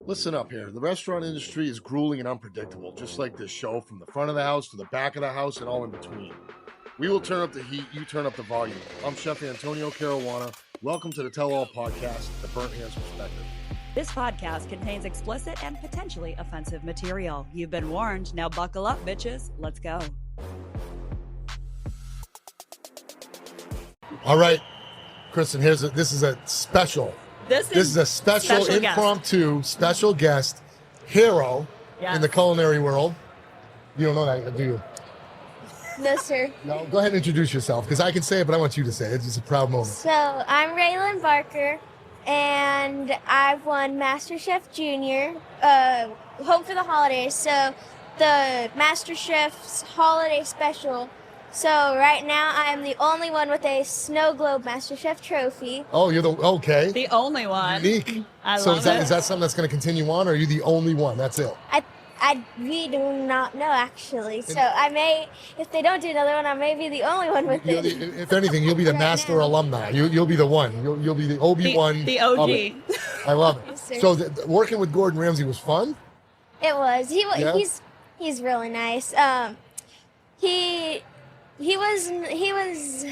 Listen up here. The restaurant industry is grueling and unpredictable, just like this show, from the front of the house to the back of the house and all in between. We will turn up the heat, you turn up the volume. I'm Chef Antonio Caruana. Welcome to the Tell All Podcast, The Burnt Hands Perspective. This podcast contains explicit and potentially offensive material. You've been warned. Now buckle up, bitches. Let's go. All right, Kristen, this is a special. This is a special impromptu guest. Special guest hero in the culinary world. You don't know that, do you? No, sir. No, go ahead and introduce yourself, because I can say it, but I want you to say it. It's just a proud moment. So, I'm Raelyn Barker, and I've won MasterChef Junior Hope for the holidays. So, the MasterChef's holiday special. So, right now, I am the only one with a Snow Globe MasterChef trophy. Oh, you're okay. The only one. Unique. I love it. Is that something that's going to continue on, or are you the only one? That's it. We do not know, actually. So I may, if they don't do another one, I may be the only one with it. If anything, you'll be the master alumni. You'll be the one. You'll be the Obi-Wan. The OG. I love it. Yes, so working with Gordon Ramsay was fun? It was. He's really nice. He was,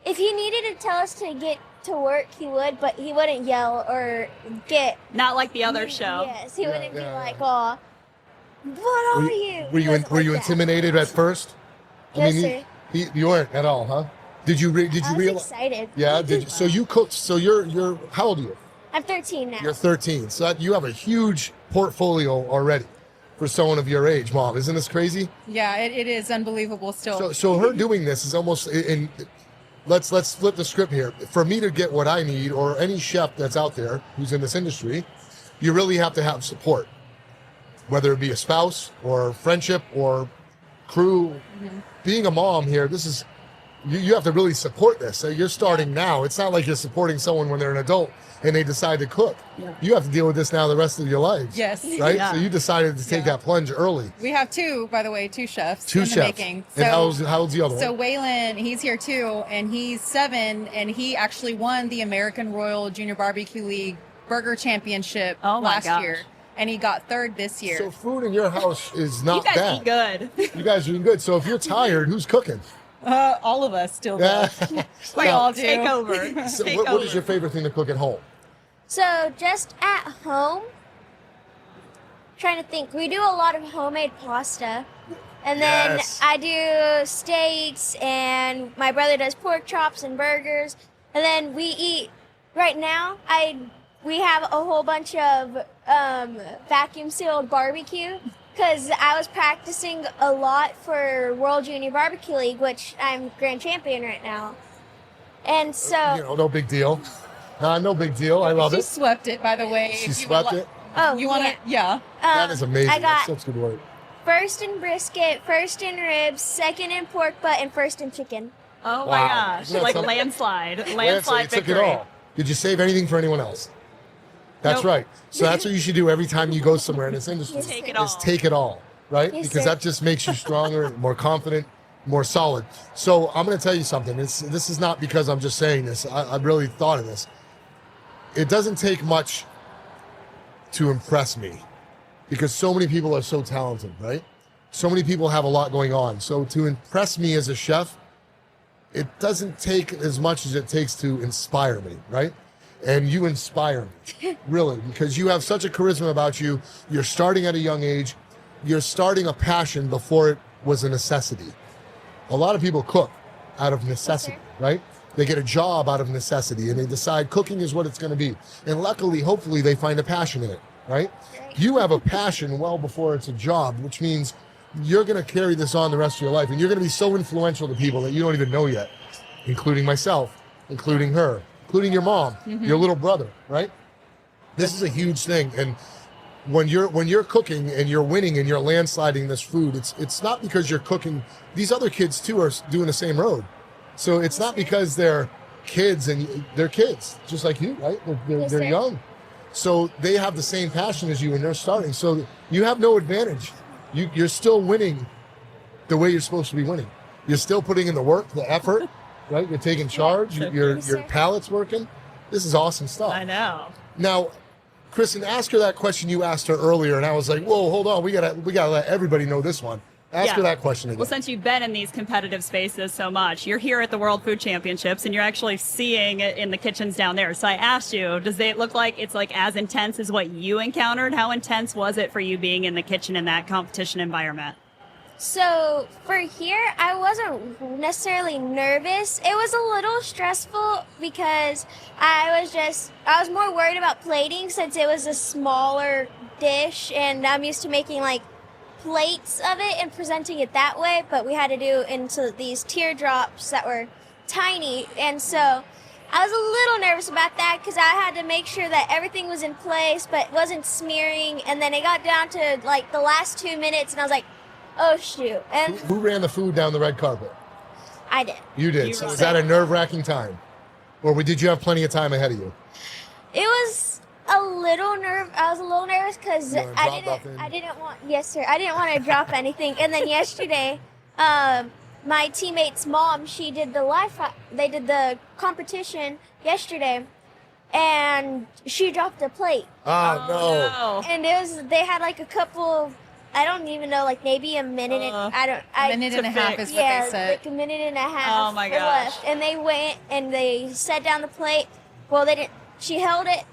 if he needed to tell us to get to work, he would, but he wouldn't yell or get... Not like the other show. Yes, he wouldn't be like, oh, what are you? Were you intimidated at first? Yes, sir. You weren't at all, huh? Did you realize? I was excited. Yeah, did you? So you cooked, so you're, how old are you? I'm 13 now. You're 13, so you have a huge portfolio already for someone of your age, Mom. Isn't this crazy? Yeah, it is unbelievable still. So her doing this is almost, and let's flip the script here. For me to get what I need, or any chef that's out there who's in this industry, you really have to have support, whether it be a spouse or friendship or crew. Mm-hmm. Being a mom here, this is, you have to really support this. So you're starting now. It's not like you're supporting someone when they're an adult and they decide to cook. Yeah. You have to deal with this now the rest of your lives. Yes. Right? Yeah. So you decided to take that plunge early. We have two chefs Two in chefs. the making. So, and how old's the other one? So Waylon, he's here too, and he's 7, and he actually won the American Royal Junior Barbecue League Burger Championship last year. And he got 3rd this year. So food in your house is not bad. You guys eat good. You guys are eating good. So if you're tired, who's cooking? All of us still do. We all do. Take over. So what is your favorite thing to cook at home? So just at home, trying to think, we do a lot of homemade pasta. And then I do steaks, and my brother does pork chops and burgers. And then we eat, right now, we have a whole bunch of vacuum sealed barbecue, because I was practicing a lot for World Junior Barbecue League, which I'm grand champion right now. And so... no big deal. No big deal. I love it. She swept it, by the way. She swept it? Oh, you want to? Yeah. That is amazing. I got That's such good work. first in brisket, first in ribs, second in pork butt, and first in chicken. Oh my gosh. Like landslide You took it all. Did you save anything for anyone else? That's right. So that's what you should do every time you go somewhere in this industry. Take it all. Is take it all, right? Yes, because sir. that just makes you stronger, more confident, more solid. So I'm going to tell you something. This is not because I'm just saying this. I've really thought of this. It doesn't take much to impress me, because so many people are so talented, right? So many people have a lot going on. So to impress me as a chef, it doesn't take as much as it takes to inspire me, right? And you inspire me, really, because you have such a charisma about you. You're starting at a young age. You're starting a passion before it was a necessity. A lot of people cook out of necessity, right? They get a job out of necessity, and they decide cooking is what it's going to be. And luckily, hopefully, they find a passion in it, right? You have a passion well before it's a job, which means you're going to carry this on the rest of your life, and you're going to be so influential to people that you don't even know yet, including myself, including her, including your mom, your little brother, right? This is a huge thing. And when you're cooking and you're winning and you're landsliding this food, it's not because you're cooking. These other kids too are doing the same road. So it's not because they're kids, and they're kids just like you, right? They're young. So they have the same passion as you, and they're starting. So you have no advantage. You're still winning the way you're supposed to be winning. You're still putting in the work, the effort, right? You're taking charge. Your palate's working. This is awesome stuff. I know. Now, Kristen, ask her that question you asked her earlier, and I was like, whoa, hold on, we gotta let everybody know this one. Ask her that question again. Well, since you've been in these competitive spaces so much, you're here at the World Food Championships, and you're actually seeing it in the kitchens down there. So I asked you, does it look like it's like as intense as what you encountered? How intense was it for you being in the kitchen in that competition environment? So for here, I wasn't necessarily nervous. It was a little stressful because I was more worried about plating since it was a smaller dish, and I'm used to making like plates of it and presenting it that way, but we had to do into these teardrops that were tiny, and so I was a little nervous about that because I had to make sure that everything was in place but wasn't smearing, and then it got down to like the last 2 minutes and I was like, oh shoot. And Who ran the food down the red carpet? I did. You did. So was that a nerve-wracking time? Or did you have plenty of time ahead of you? It was I was a little nervous because I didn't want to drop anything. And then yesterday, my teammate's mom, they did the competition yesterday, and she dropped a plate. Oh no. And they had like a couple, I don't even know, like maybe a minute. A minute and a half is what they said. Like a minute and a half. Oh my gosh. Left. And they went and they set down the plate. Well, they didn't. She held it.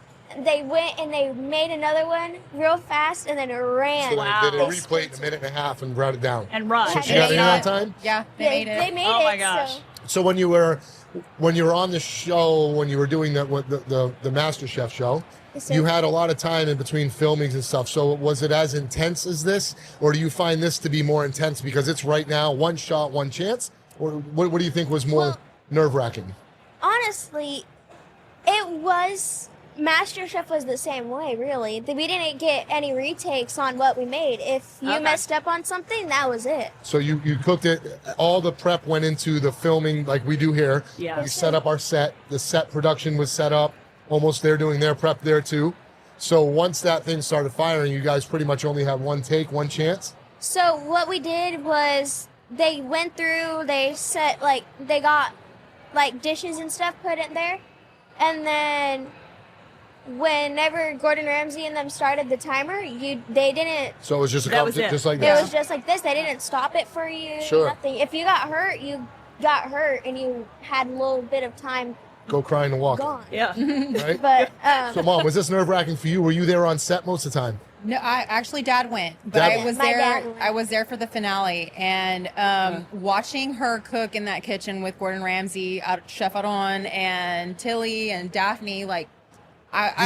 They went and they made another one real fast and then ran. So they did a replate in a minute and a half and brought it down. And run. So she got it in on time? Yeah, they made it. They made it. Oh my gosh. So when you were on the show, when you were doing the MasterChef show, you had a lot of time in between filmings and stuff. So was it as intense as this, or do you find this to be more intense because it's right now, one shot, one chance? Or what do you think was more nerve-wracking? Honestly, it was. MasterChef was the same way, really. We didn't get any retakes on what we made. If you messed up on something, that was it. So you cooked it. All the prep went into the filming like we do here. Yeah. We set up our set. The set production was set up. Almost they're doing their prep there too. So once that thing started firing, you guys pretty much only had one take, one chance? So what we did was they went through, they got like dishes and stuff put in there. And then whenever Gordon Ramsay and them started the timer, they didn't. So it was just just like It this. was just like this. They didn't stop it for you. Sure. Nothing. If you got hurt, you got hurt, and you had a little bit of time. Go crying and walk. Gone. Yeah. Right. But So Mom, was this nerve-wracking for you? Were you there on set most of the time? No, Dad went, but Dad I was My there. dad went. I was there for the finale, and watching her cook in that kitchen with Gordon Ramsay, Chef Aron, and Tilly and Daphne, like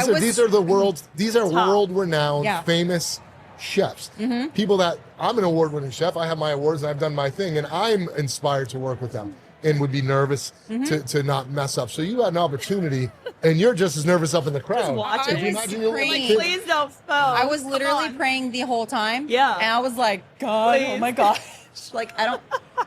These are world-renowned, famous chefs. Mm-hmm. People that I'm an award-winning chef. I have my awards and I've done my thing, and I'm inspired to work with them and would be nervous to not mess up. So you had an opportunity, and you're just as nervous up in the crowd. Just watching. Could you imagine you were praying. like, kids? Please don't. I was literally praying the whole time. Yeah. And I was like, God, Please. oh my gosh. Like, I don't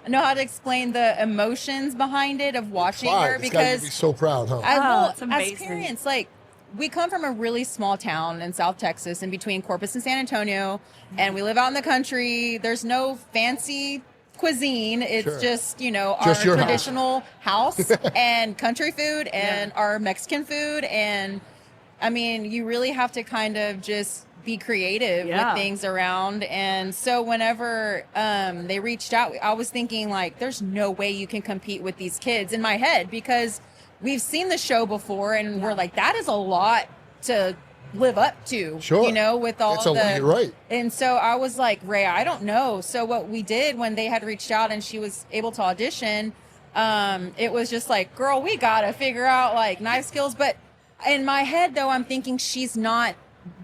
know how to explain the emotions behind it of watching Pride. her This guy would because be so proud, huh? That's as amazing. parents, like, we come from a really small town in South Texas in between Corpus and San Antonio, and we live out in the country. There's no fancy cuisine. It's just, our traditional house and country food and our Mexican food. And I mean, you really have to kind of just be creative with things around. And so whenever they reached out, I was thinking like, there's no way you can compete with these kids in my head because we've seen the show before and we're like, that is a lot to live up to, with all you're right. And so I was like, Ray, I don't know. So what we did when they had reached out and she was able to audition, it was just like, girl, we got to figure out like knife skills. But in my head though, I'm thinking she's not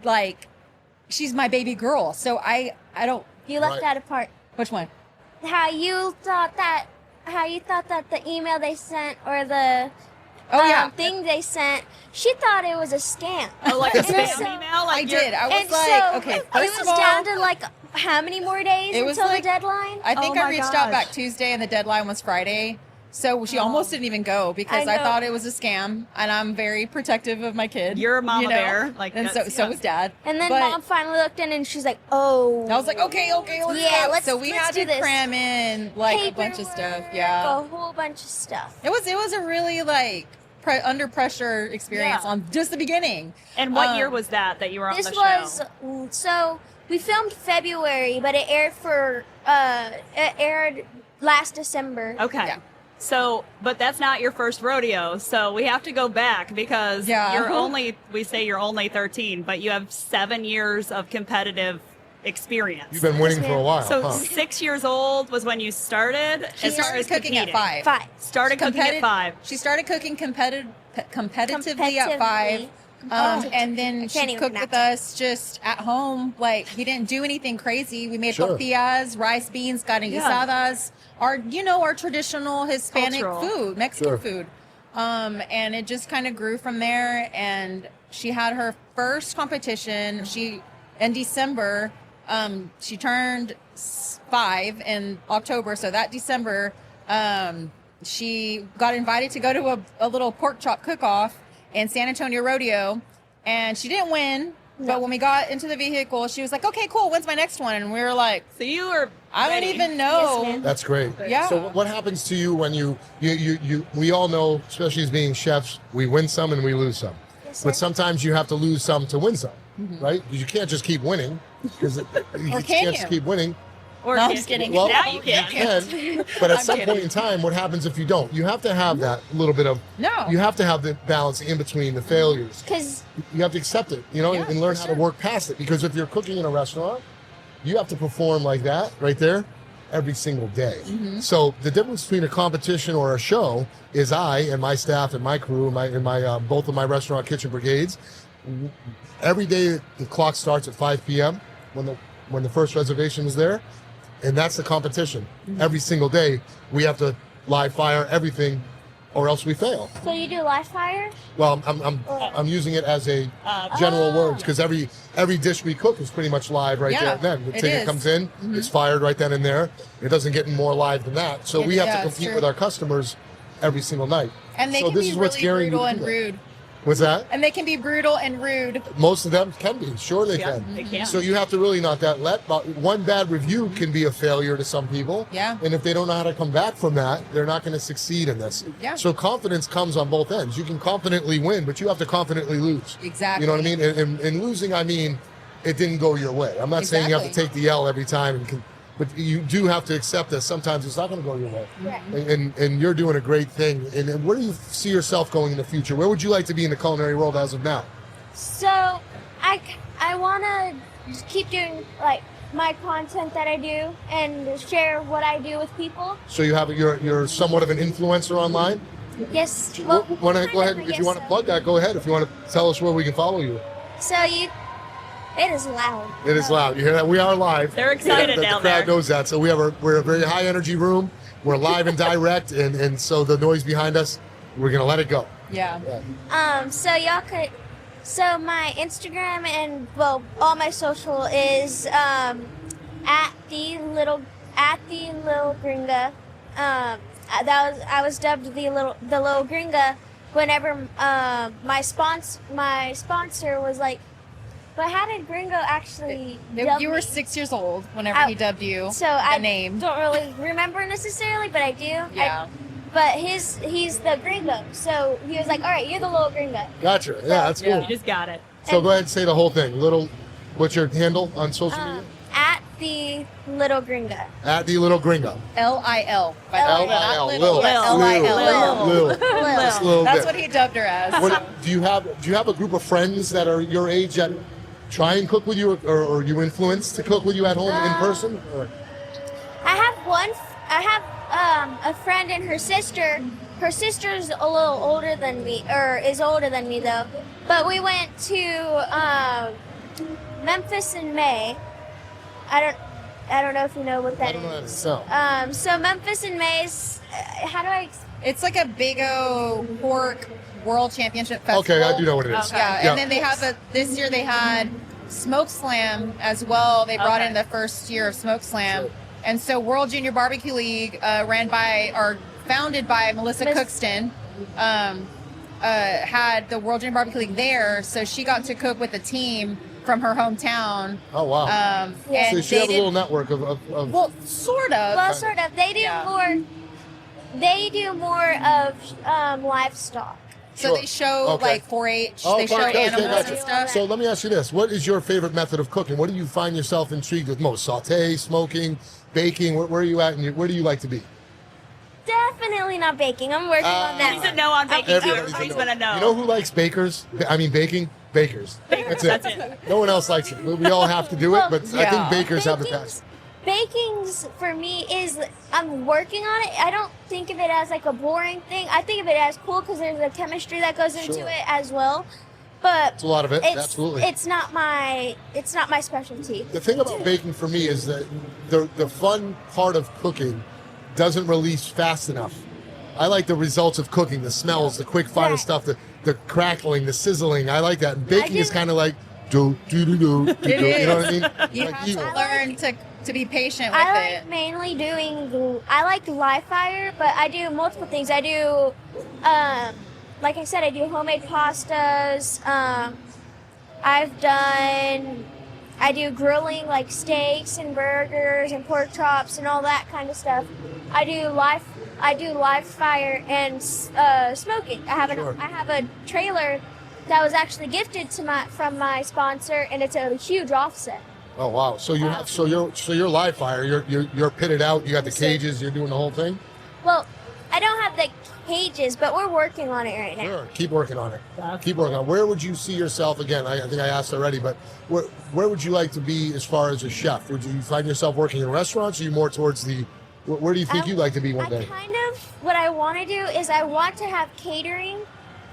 like, she's my baby girl. So I don't. You left out a part. Which one? How you thought that the email they sent or the thing they sent, she thought it was a scam. Oh, like a And spam so- email? Like I did. I was And like, so okay, it first was of all, down to like how many more days It was until like- the deadline? I think Oh I my reached out gosh. back Tuesday and the deadline was Friday. So she almost didn't even go because I I know. thought it was a scam, and I'm very protective of my kid. You're a mama bear, like and that's- so was Dad. And then But Mom finally looked in and she's like, "Oh." I was like, okay, let's Yeah, go. let's- So we let's had do to this. cram in like a bunch of stuff. Paperwork, Yeah, a whole bunch of stuff. it was a really like under pressure experience on just the beginning. And what year was that you were on the show? This was so we filmed February, but it aired last December. Okay. Yeah. So, but that's not your first rodeo. So we have to go back because we say you're only 13, but you have 7 years of competitive experience. You've been winning for a while. So huh? 6 years old was when you started. She started cooking at 5. Started cooking at 5. She started cooking competitively at 5. And then she cooked with us just at home. Like, we didn't do anything crazy. We made tortillas, rice, beans, carne guisadas, our traditional Hispanic food, Mexican food. And it just kind of grew from there. And she had her first competition. In December, she turned 5 in October. So that December, she got invited to go to a little pork chop cook-off in San Antonio Rodeo, and she didn't win. But when we got into the vehicle, she was like, "Okay, cool. When's my next one?" And we were like, "So you were? I don't even know." Yes, that's great. Yeah. So what happens to you when you we all know, especially as being chefs, we win some and we lose some. Yes, sir. But sometimes you have to lose some to win some, right? Because you can't just keep winning. Because you can't just keep winning. Or No, I'm just kidding. Well, now you can. But at some point in time, what happens if you don't? You have to have that little bit of. No. You have to have the balance in between the failures. Because You have to accept it, and learn how to work past it. Because if you're cooking in a restaurant, you have to perform like that right there every single day. So the difference between a competition or a show is I and my staff and my crew, both of my restaurant kitchen brigades, every day the clock starts at 5 p.m. when the first reservation is there. And that's the competition. Every single day, we have to live fire everything, or else we fail. so you do live fire. Well, I'm using it as a general words because every dish we cook is pretty much live right there and then. The ticket comes in, it's fired right then and there. It doesn't get more live than that. So we have to compete with our customers every single night. And they so can this be is what's really scaring brutal you to and do that. rude. What's that? And they can be brutal and rude. Most of them can be. Sure they can. They can. So you have to really not let one bad review can be a failure to some people. Yeah. And if they don't know how to come back from that, they're not going to succeed in this. Yeah. So confidence comes on both ends. You can confidently win, but you have to confidently lose. Exactly. You know what I mean? And losing, I mean, it didn't go your way. I'm not saying you have to take the L every time, but you do have to accept that sometimes it's not going to go your way. Right. And you're doing a great thing. And where do you see yourself going in the future? Where would you like to be in the culinary world as of now? So I want to keep doing like my content that I do and share what I do with people. So you're somewhat of an influencer online? Yes. Go ahead. If you want to plug that, go ahead. If you want to tell us where we can follow you. So it is loud. It is loud. You hear that? We are live. They're excited The down crowd there. knows that. So we're a very high energy room. We're live and direct, and so the noise behind us, we're gonna let it go. Yeah. So y'all could. So my Instagram and all my social is at the little Gringa. I was dubbed the little Gringa whenever my sponsor was like, but how did Gringo actually dub You were me? 6 years old whenever he dubbed you So the I name. don't really remember necessarily, but I do. Yeah. But he's the Gringo, so he was like, "All right, you're the little Gringo." Gotcha. Yeah, that's cool. You just got it. So go ahead and say the whole thing. What's your handle on social media? At the little Gringo. At the little Gringa. L-I-L. by the way, L-I-L. not Lil. little, but L-I-L. Lil. Just a little That's bit. what he dubbed her as. Do you have a group of friends that are your age that try and cook with you, or are you influenced to cook with you at home in person? Or? I have a friend and her sister. Her sister's a little older than me, or is older than me though. But we went to Memphis in May. I don't know if you know what that is. So So Memphis in May is how do I? It's like a big pork world championship festival. okay, I do know what it is. Yeah, and then they have this year they had Smoke Slam as well. They brought in the first year of Smoke Slam. And so World Junior Barbecue League, founded by Melissa Cookston, had the World Junior Barbecue League there. So she got to cook with a team from her hometown. Oh wow! Yeah. So she has a little network of. Well, sort of. Well, sort of. They do more. They do more of livestock. So they show like 4-H, they show animals and stuff. So let me ask you this. What is your favorite method of cooking? What do you find yourself intrigued with most? Saute, smoking, baking? Where are you at and where do you like to be? Definitely not baking. I'm working on that. He's a no on baking too. Everybody's been a no. You know who likes bakers? I mean baking? Bakers. That's it. No one else likes it. We all have to do it, but I think bakers have the best. Baking's for me is I'm working on it. I don't think of it as like a boring thing. I think of it as cool because there's a chemistry that goes into it as well. But it's a lot of it. Absolutely. It's not my specialty. The thing about baking for me is that the fun part of cooking doesn't release fast enough. I like the results of cooking, the smells, the quick fire stuff, the crackling, the sizzling. I like that. And baking is kind of like do. You know what I mean? You like have to learn to be patient with it. I like mainly I like live fire, but I do multiple things. I do, like I said, I do homemade pastas. I do grilling like steaks and burgers and pork chops and all that kind of stuff. I do live fire and smoking. I have a trailer that was actually gifted from my sponsor, and it's a huge offset. Oh wow! So you have you're live fire. You're pitted out. You got the cages. You're doing the whole thing. Well, I don't have the cages, but we're working on it right now. Sure, keep working on it. Keep working on it. Where would you see yourself again? I think I asked already, but where would you like to be as far as a chef? Would you find yourself working in restaurants? Or are you more towards the? Where do you think you'd like to be one day? What I want to do is I want to have catering,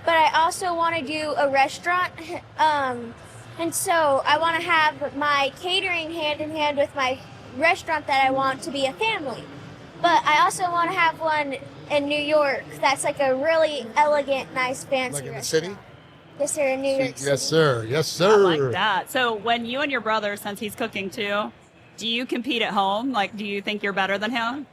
but I also want to do a restaurant. And so I want to have my catering hand in hand with my restaurant that I want to be a family. But I also want to have one in New York that's like a really elegant, nice, fancy Like in the restaurant. city? Yes, sir, in New York City. Yes, sir. Yes, I sir. like that. So when you and your brother, since he's cooking too, do you compete at home? Like, do you think you're better than him?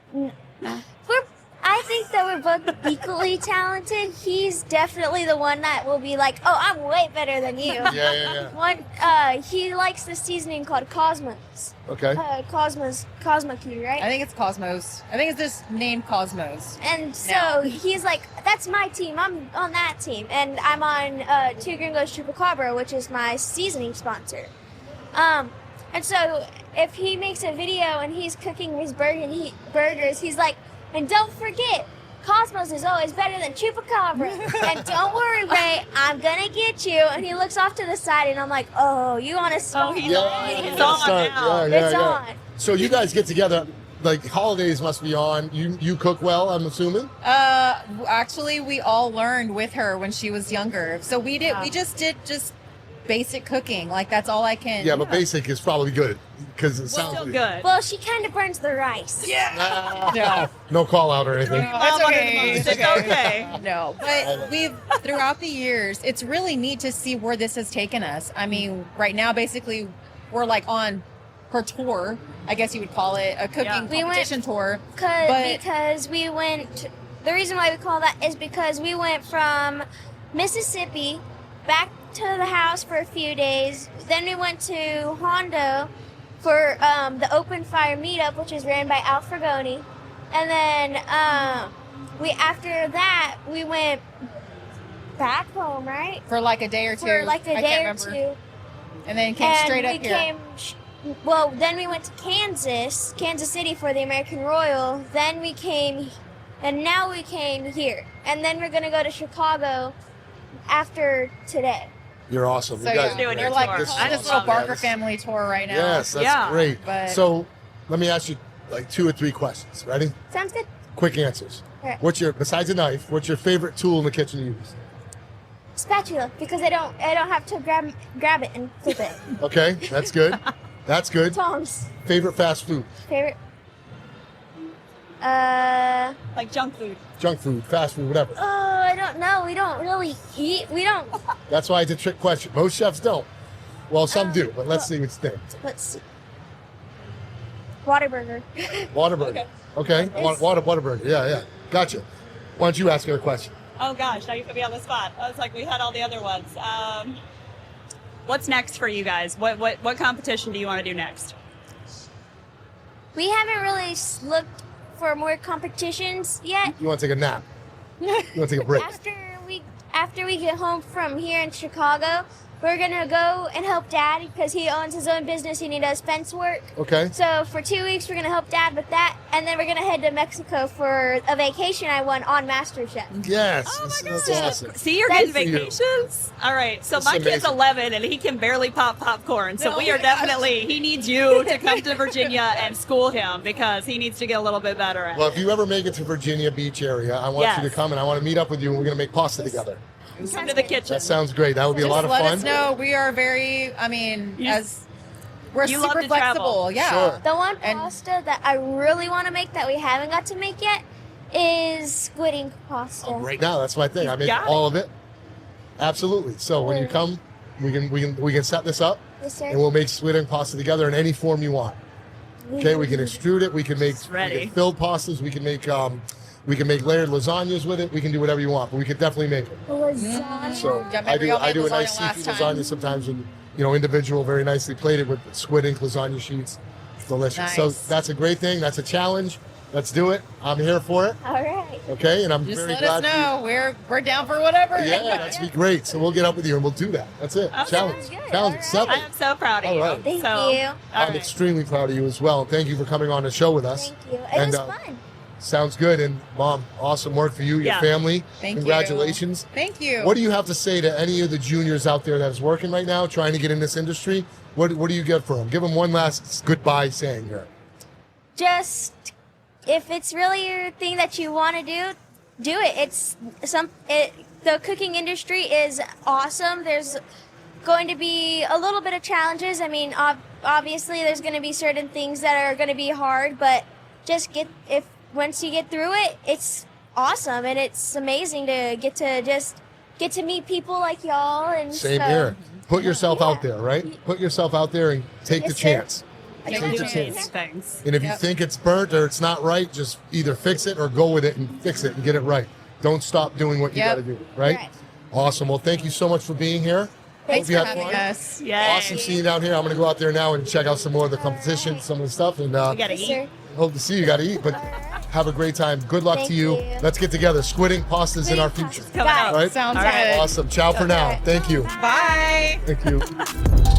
I think that we're both equally talented. He's definitely the one that will be like, "Oh, I'm way better than you." Yeah. He likes the seasoning called Cosmos. Okay. Cosmoki, right? I think it's Cosmos. I think it's just named Cosmos. And so he's like, "That's my team. I'm on that team, and I'm on Two Gringos Chupacabra, which is my seasoning sponsor." And so if he makes a video and he's cooking his burgers, he's like, "And don't forget, Cosmos is always better than Chupacabra. And don't worry, Ray, I'm gonna get you." And he looks off to the side, and I'm like, "Oh, you want to start?" He's on now. It's on. So you guys get together. Like holidays must be on. You cook well, I'm assuming. Actually, we all learned with her when she was younger. So we just did basic cooking. Like that's all I can. Yeah, but basic is probably good because it sounds Still good. Well, she kind of burns the rice. Yeah. No call out or anything. That's okay. It's okay. No, but throughout the years, it's really neat to see where this has taken us. I mean, right now, basically, we're like on her tour, I guess you would call it, a cooking competition tour. Because we went, the reason why we call that is because we went from Mississippi back to the house for a few days. Then we went to Hondo for the open fire meetup, which is ran by Al Fragoni. And then after that, we went back home, right? For like a day or two. For like a day or two. And then came straight up here. Then we went to Kansas City for the American Royal. Then we came, and now we came here. And then we're going to go to Chicago after today. You're awesome. So you guys doing you're like on this little Barker family tour right now. Yes, that's great. But so let me ask you like 2 or 3 questions. Ready? Sounds good. Quick answers. All right. Besides a knife, what's your favorite tool in the kitchen to use? Spatula, because I don't have to grab it and flip it. Okay, that's good. That's good. Tongs. Favorite fast food? Favorite. Like junk food. Junk food, fast food, whatever. I don't know. We don't really eat. We don't. That's why it's a trick question. Most chefs don't. Well, some do, but let's see what you think. Let's see. Whataburger. Whataburger. Okay. Whataburger. Yeah. Gotcha. Why don't you ask her a question? Oh gosh, now you put me on the spot. I was like, we had all the other ones. What's next for you guys? What competition do you want to do next? We haven't really looked for more competitions yet. You want to take a nap? You want to take a break? after we get home from here in Chicago, we're gonna go and help Dad because he owns his own business and he does fence work. Okay. So for 2 weeks, we're gonna help Dad with that, and then we're gonna head to Mexico for a vacation I won on MasterChef. Yes. Oh my That's God. awesome. See, you're That's getting vacations? All right. So That's my kid's amazing. 11 and he can barely pop popcorn. So No, we are my gosh. definitely, he needs you to come to Virginia and school him because he needs to get a little bit better at Well, it. if you ever make it to Virginia Beach area, I want you to Yes. come and I want to meet up with you and we're going to make pasta together. Come to the kitchen. That sounds great. That would be a Just lot of let fun. us know. We are very, I mean, we're you love super to travel. flexible. Yeah. Sure. The one And- pasta that I really want to make that we haven't got to make yet is squid ink pasta. Right now, that's my thing. I make got it. all of it. Absolutely. So when you come, we can set this up Yes, sir. and we'll make squid and pasta together in any form you want. Okay, we can extrude it. We can make ready. filled pastas. We can make layered lasagnas with it. We can do whatever you want, but we could definitely make it. Lasagna. So Yeah, I remember do y'all made a nice lasagna last seafood time? lasagna sometimes with individual, very nicely plated with squid ink lasagna sheets. It's delicious. So Nice. that's a great thing. That's a challenge. Let's do it. I'm here for it. All right. Okay, and I'm Just very let glad. us know. We're down for whatever. Yeah, that's be great. So we'll get up with you and we'll do that. That's it. Okay. Challenge. Sounds good. Challenge All right. accepted. I am so proud of All you. right. Thank So, you. all I'm right. extremely proud of you as well. Thank you for coming on the show with us. Thank you. It And, was uh, fun. Sounds good. And Mom, awesome work for you, your Yeah. family. Thank you. Congratulations. Thank you. What do you have to say to any of the juniors out there that's working right now, trying to get in this industry? What do you get for them? Give them one last goodbye saying here. Just if it's really your thing that you want to do it. The cooking industry is awesome. There's going to be a little bit of challenges. I mean, obviously there's going to be certain things that are going to be hard, but once you get through it, it's awesome and it's amazing to get to meet people like y'all and Same so, here. Put yourself Yeah. out there, right? Put yourself out there and take Yes, the sir. chance. Take Take the the chance. chance. Things. And if you Yep. think it's burnt or it's not right, just either fix it or go with it and fix it and get it right. Don't stop doing what you Yep. got to do, right? Right. Awesome. Well, thank you so much for being here. Thanks Hope you for had having fun. us. Yay. Awesome seeing you down here. I'm going to go out there now and check out some more of the competition, some of the stuff, and We gotta Yes, eat. sir. hope to see you. Got to eat, but have a great time. Good luck Thank to you. you. Let's get together. Squid ink pastas in our Squid ink future. pasta. Coming Got up. it. Right? Sounds All right. good. Awesome. Ciao for now. right. Thank you. Bye. Thank you.